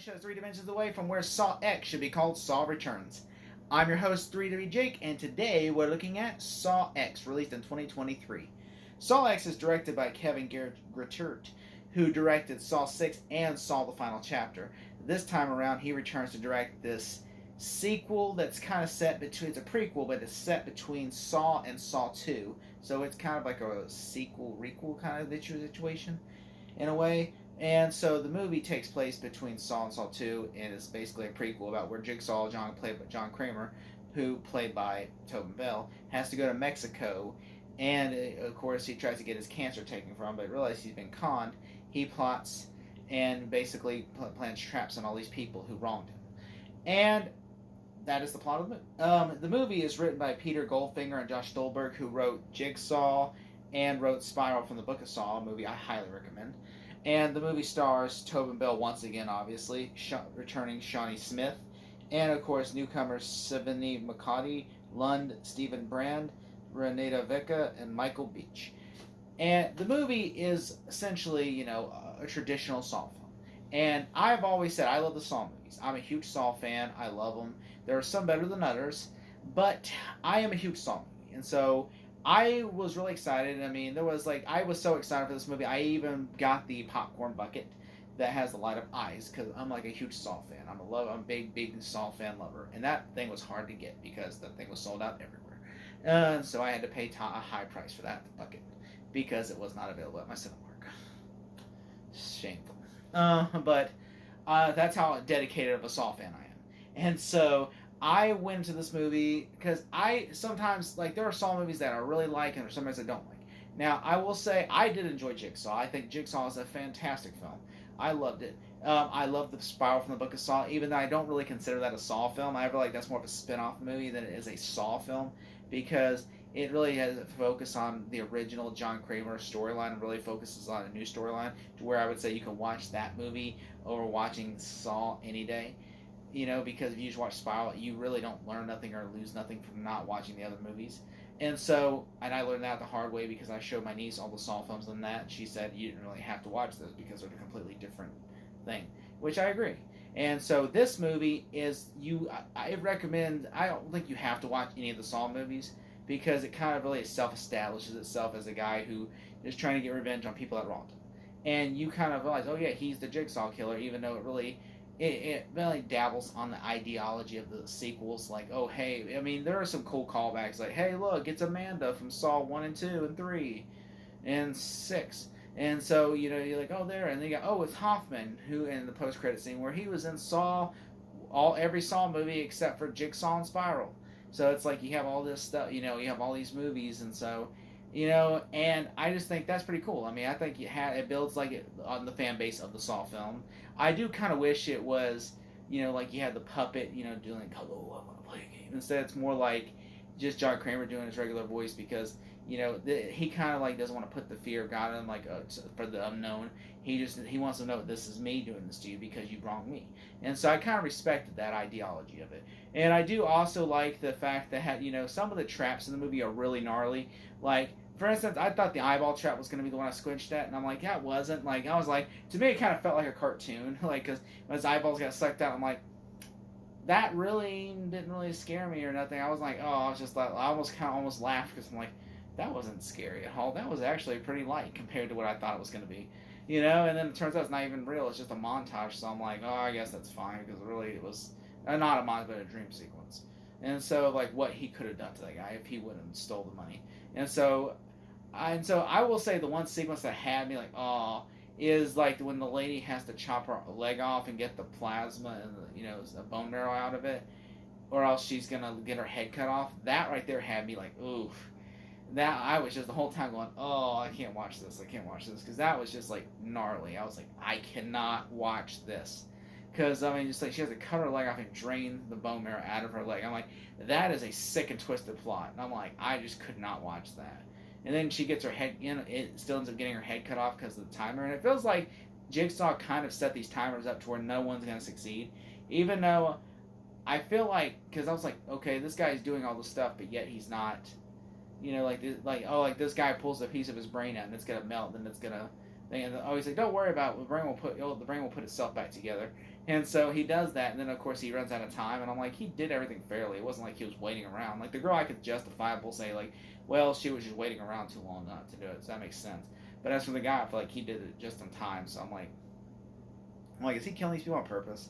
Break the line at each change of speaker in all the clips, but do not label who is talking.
show 3 dimensions away from where Saw X should be called Saw Returns. I'm your host, 3W Jake, and today we're looking at Saw X, released in 2023. Saw X is directed by Kevin Greutert, who directed Saw 6 and Saw the Final Chapter. This time around, he returns to direct this sequel that's kind of set between, it's a prequel, but it's set between Saw and Saw 2. So it's kind of like a sequel-requel kind of situation, in a way. And so the movie takes place between Saw and Saw 2, and it's basically a prequel about where Jigsaw, played by John Kramer, who played by Tobin Bell, has to go to Mexico, and of course he tries to get his cancer taken from him, but realizes he's been conned. He plots and basically plans traps on all these people who wronged him. And that is the plot of the movie. The movie is written by Peter Goldfinger and Josh Stolberg, who wrote Jigsaw and wrote Spiral from the Book of Saw, a movie I highly recommend. And the movie stars Tobin Bell once again, obviously, returning Shawnee Smith, and of course newcomers Sivani Makati, Lund, Stephen Brand, Renata Vecca, and Michael Beach. And the movie is essentially, a traditional Saw film. And I've always said I love the Saw movies. I'm a huge Saw fan. I love them. There are some better than others, but I am a huge Saw movie, and so I was really excited. I mean, I was so excited for this movie. I even got the popcorn bucket that has the light up eyes because I'm like a huge Saw fan. I'm a big Saw fan lover, and that thing was hard to get because the thing was sold out everywhere. So I had to pay a high price for that bucket because it was not available at my Cinemark. Shameful. But that's how dedicated of a Saw fan I am, and so I went into this movie because I sometimes, there are Saw movies that I really like and there are some movies I don't like. Now, I will say I did enjoy Jigsaw. I think Jigsaw is a fantastic film. I loved it. I love the Spiral from the Book of Saw, even though I don't really consider that a Saw film. I feel like that's more of a spin-off movie than it is a Saw film because it really has a focus on the original John Kramer storyline and really focuses on a new storyline to where I would say you can watch that movie over watching Saw any day. Because if you just watch Spiral, you really don't learn nothing or lose nothing from not watching the other movies. And I learned that the hard way because I showed my niece all the Saw films and that, and she said you didn't really have to watch those because they're a completely different thing, which I agree. And so this movie is, I recommend, I don't think you have to watch any of the Saw movies because it kind of really self-establishes itself as a guy who is trying to get revenge on people that wronged him. And you kind of realize, oh yeah, he's the Jigsaw killer, even though it really dabbles on the ideology of the sequels, like, oh, hey, I mean, there are some cool callbacks, like, hey, look, it's Amanda from Saw 1 and 2 and 3 and 6. And so, you're like, oh, there. And then you go, oh, it's Hoffman, who in the post-credit scene, where he was in Saw, every Saw movie except for Jigsaw and Spiral. So it's like you have all this stuff, you have all these movies, and so, and I just think that's pretty cool. I mean, I think it builds on the fan base of the Saw film. I do kind of wish it was, like you had the puppet, doing like, hello, I want to play a game. Instead, it's more like just John Kramer doing his regular voice because, he kind of doesn't want to put the fear of God in for the unknown. He wants to know this is me doing this to you because you wronged me. And so I kind of respected that ideology of it. And I do also like the fact that, some of the traps in the movie are really gnarly. Like, for instance, I thought the eyeball trap was going to be the one I squinched at, and I'm like, yeah, it wasn't. I was like, to me, it kind of felt like a cartoon. Because when his eyeballs got sucked out, I'm like, that really didn't really scare me or nothing. I was like, oh, I was just like, I almost laughed because I'm like, that wasn't scary at all. That was actually pretty light compared to what I thought it was going to be. And then it turns out it's not even real. It's just a montage. So I'm like, oh, I guess that's fine because really it was not a montage, but a dream sequence. And so, what he could have done to that guy if he wouldn't have stole the money. And so I will say the one sequence that had me is when the lady has to chop her leg off and get the plasma and the bone marrow out of it, or else she's gonna get her head cut off. That right there had me oof. That I was just the whole time going, oh, I can't watch this because that was just gnarly. I was like, I cannot watch this. Because, she has to cut her leg off and drain the bone marrow out of her leg. I'm like, that is a sick and twisted plot. And I'm like, I just could not watch that. And then she gets her head, it still ends up getting her head cut off because of the timer. And it feels like Jigsaw kind of set these timers up to where no one's going to succeed. Even though I feel because I was like, okay, this guy's doing all this stuff, but yet he's not, this guy pulls a piece of his brain out and it's going to melt and it's going to And he's like, don't worry about it. The brain will put itself back together. And so he does that, and then of course he runs out of time. And I'm like, he did everything fairly. It wasn't like he was waiting around. Like the girl, I could justifiable say like, well, she was just waiting around too long not to do it. So that makes sense. But as for the guy, I feel like he did it just in time. So I'm like, is he killing these people on purpose?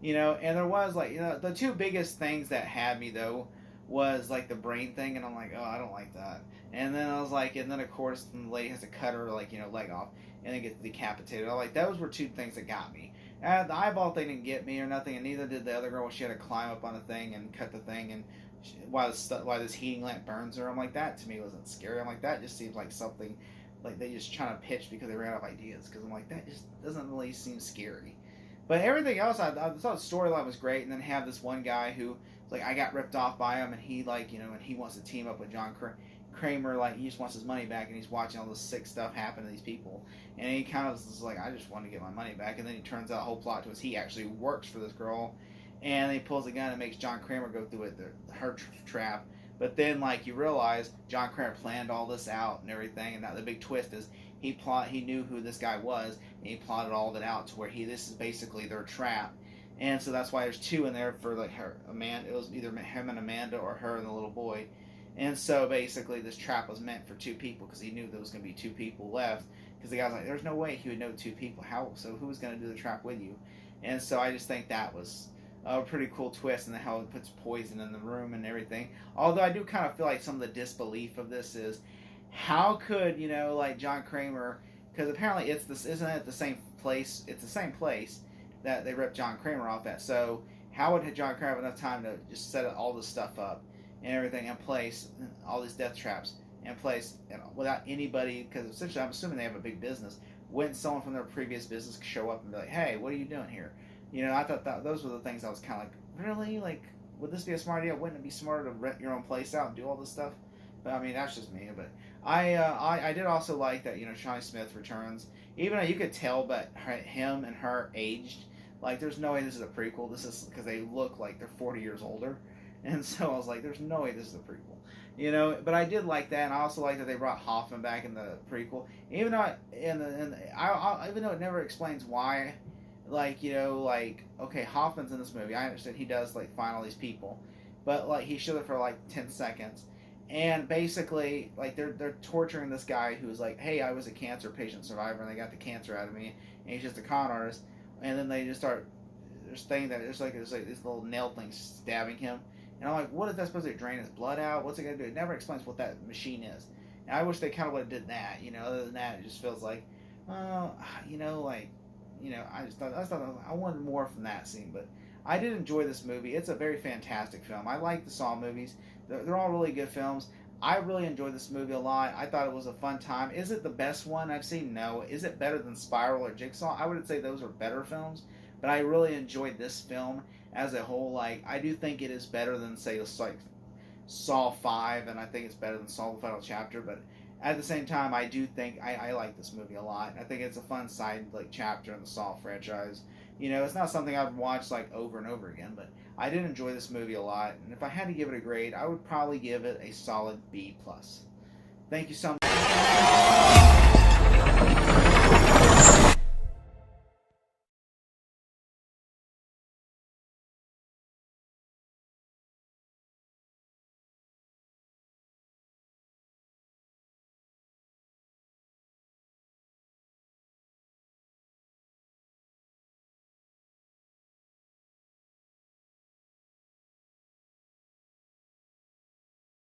And there was like, the two biggest things that had me though was like the brain thing, and I'm like, oh, I don't like that. And then I was like, and then of course the lady has to cut her like leg off and then gets decapitated. I like those were two things that got me. The eyeball thing didn't get me or nothing, and neither did the other girl. She had to climb up on a thing and cut the thing, and while this heating lamp burns her. I'm like, that to me wasn't scary. I'm like, that just seems like something like they just trying to pitch because they ran out of ideas. Because I'm like, that just doesn't really seem scary. But everything else, I thought the storyline was great, and then have this one guy who like I got ripped off by him, and he and he wants to team up with John Kramer, like he just wants his money back, and he's watching all this sick stuff happen to these people, and he kind of is like, I just want to get my money back, and then he turns out the whole plot twist, he actually works for this girl, and he pulls a gun and makes John Kramer go through her trap. But then like you realize John Kramer planned all this out and everything, and now the big twist is he knew who this guy was, and he plotted all of it out to where this is basically their trap. And so that's why there's two in there for like her, Amanda. It was either him and Amanda or her and the little boy. And so basically this trap was meant for two people because he knew there was going to be two people left. Because the guy's like, there's no way he would know two people. So who was going to do the trap with you? And so I just think that was a pretty cool twist, and how it puts poison in the room and everything. Although I do kind of feel like some of the disbelief of this is, how could like John Kramer, because apparently isn't it the same place? It's the same place that they ripped John Kramer off at. So how would John Kramer have enough time to just set all this stuff up and everything in place, all these death traps in place, without anybody? Because essentially, I'm assuming they have a big business. Wouldn't someone from their previous business show up and be like, "Hey, what are you doing here?" I thought that those were the things I was kind of like, really, like, would this be a smart idea? Wouldn't it be smarter to rent your own place out and do all this stuff? But I mean, that's just me. But I did also like that Shawnee Smith returns, even though you could tell, but him and her aged. Like, there's no way this is a prequel. This is because they look like they're 40 years older. And so I was like, there's no way this is a prequel. But I did like that, and I also like that they brought Hoffman back in the prequel. Even though even though it never explains why, okay, Hoffman's in this movie. I understand he does, like, find all these people. But, like, he showed it for, like, 10 seconds. And saying, like, they're torturing this guy who's like, hey, I was a cancer patient survivor, and they got the cancer out of me, and he's just a con artist. And then they just start saying that there's like this little nail thing stabbing him. And I'm like, what is that supposed to drain his blood out? What's it going to do? It never explains what that machine is. And I wish they kind of would have did that. Other than that, it just feels like, I thought I wanted more from that scene. But I did enjoy this movie. It's a very fantastic film. I like the Saw movies. They're all really good films. I really enjoyed this movie a lot. I thought it was a fun time. Is it the best one I've seen? No. Is it better than Spiral or Jigsaw? I would say those are better films. But I really enjoyed this film as a whole. Like, I do think it is better than, say, like Saw 5, and I think it's better than Saw the Final Chapter. But at the same time, I do think I like this movie a lot. I think it's a fun side chapter in the Saw franchise. It's not something I'd watch like over and over again, but I did enjoy this movie a lot. And if I had to give it a grade, I would probably give it a solid B+. Thank you so much.